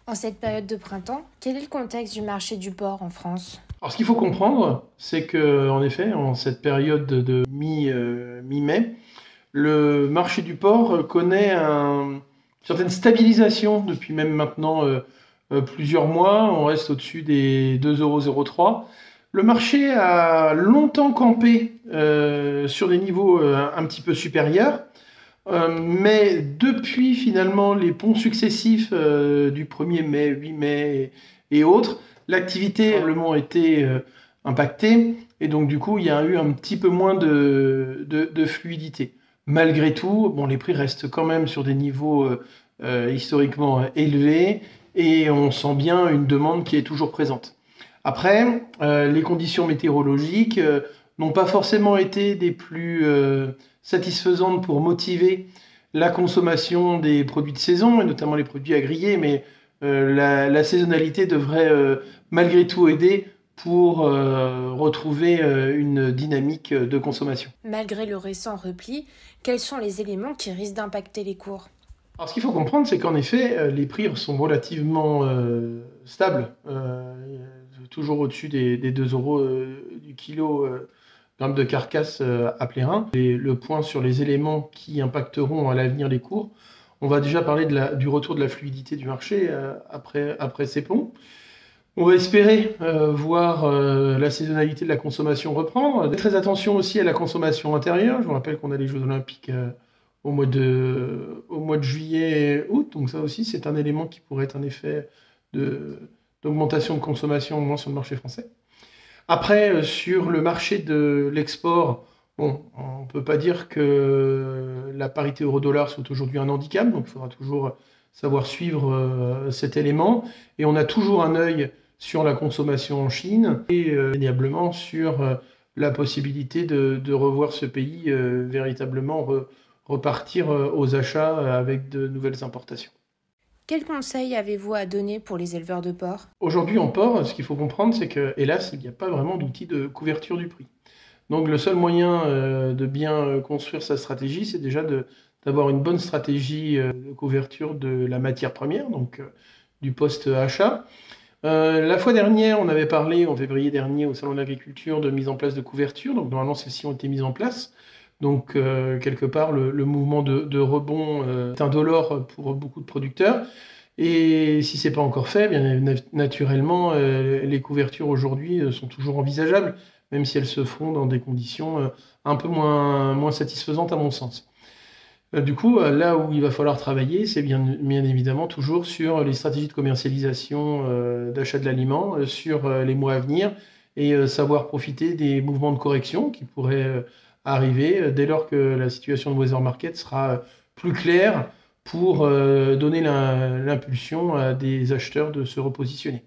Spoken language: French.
En cette période de printemps, quel est le contexte du marché du porc en France? Alors, ce qu'il faut comprendre, c'est que, en effet, en cette période de mi-mai, le marché du porc connaît une certaine stabilisation depuis même maintenant plusieurs mois. On reste au-dessus des 2,03 €. Le marché a longtemps campé sur des niveaux un petit peu supérieurs. Mais depuis finalement les ponts successifs du 1er mai, 8 mai et autres, l'activité a probablement été impactée et donc du coup il y a eu un petit peu moins de fluidité. Malgré tout, bon, les prix restent quand même sur des niveaux historiquement élevés et on sent bien une demande qui est toujours présente. Après, les conditions météorologiques n'ont pas forcément été des plus satisfaisante pour motiver la consommation des produits de saison, et notamment les produits à griller, mais la saisonnalité devrait malgré tout aider pour retrouver une dynamique de consommation. Malgré le récent repli, quels sont les éléments qui risquent d'impacter les cours? Alors ce qu'il faut comprendre, c'est qu'en effet, les prix sont relativement stables, toujours au-dessus des 2 euros du kilo gramme de carcasse à plérin. Et le point sur les éléments qui impacteront à l'avenir les cours, on va déjà parler du retour de la fluidité du marché après ces ponts. On va espérer voir la saisonnalité de la consommation reprendre. Très attention aussi à la consommation intérieure. Je vous rappelle qu'on a les Jeux Olympiques au mois de juillet et août. Donc ça aussi, c'est un élément qui pourrait être un effet d'augmentation de consommation au moins sur le marché français. Après, sur le marché de l'export, bon, on ne peut pas dire que la parité euro-dollar soit aujourd'hui un handicap, donc il faudra toujours savoir suivre cet élément. Et on a toujours un œil sur la consommation en Chine et indéniablement sur la possibilité de revoir ce pays véritablement repartir aux achats avec de nouvelles importations. Quels conseils avez-vous à donner pour les éleveurs de porc? Aujourd'hui, en porc, ce qu'il faut comprendre, c'est que, hélas, il n'y a pas vraiment d'outil de couverture du prix. Donc, le seul moyen de bien construire sa stratégie, c'est déjà d'avoir une bonne stratégie de couverture de la matière première, donc du post-achat. La fois dernière, on avait parlé, en février dernier, au Salon de l'Agriculture, de mise en place de couverture. Donc, normalement, celles-ci ont été mises en place. Donc, quelque part, le mouvement de rebond est indolore pour beaucoup de producteurs. Et si c'est pas encore fait, bien naturellement, les couvertures aujourd'hui sont toujours envisageables, même si elles se font dans des conditions un peu moins satisfaisantes à mon sens. Du coup, là où il va falloir travailler, c'est bien évidemment toujours sur les stratégies de commercialisation d'achat de l'aliment, sur les mois à venir, et savoir profiter des mouvements de correction qui pourraient arriver dès lors que la situation de Weather Market sera plus claire pour donner l'impulsion à des acheteurs de se repositionner.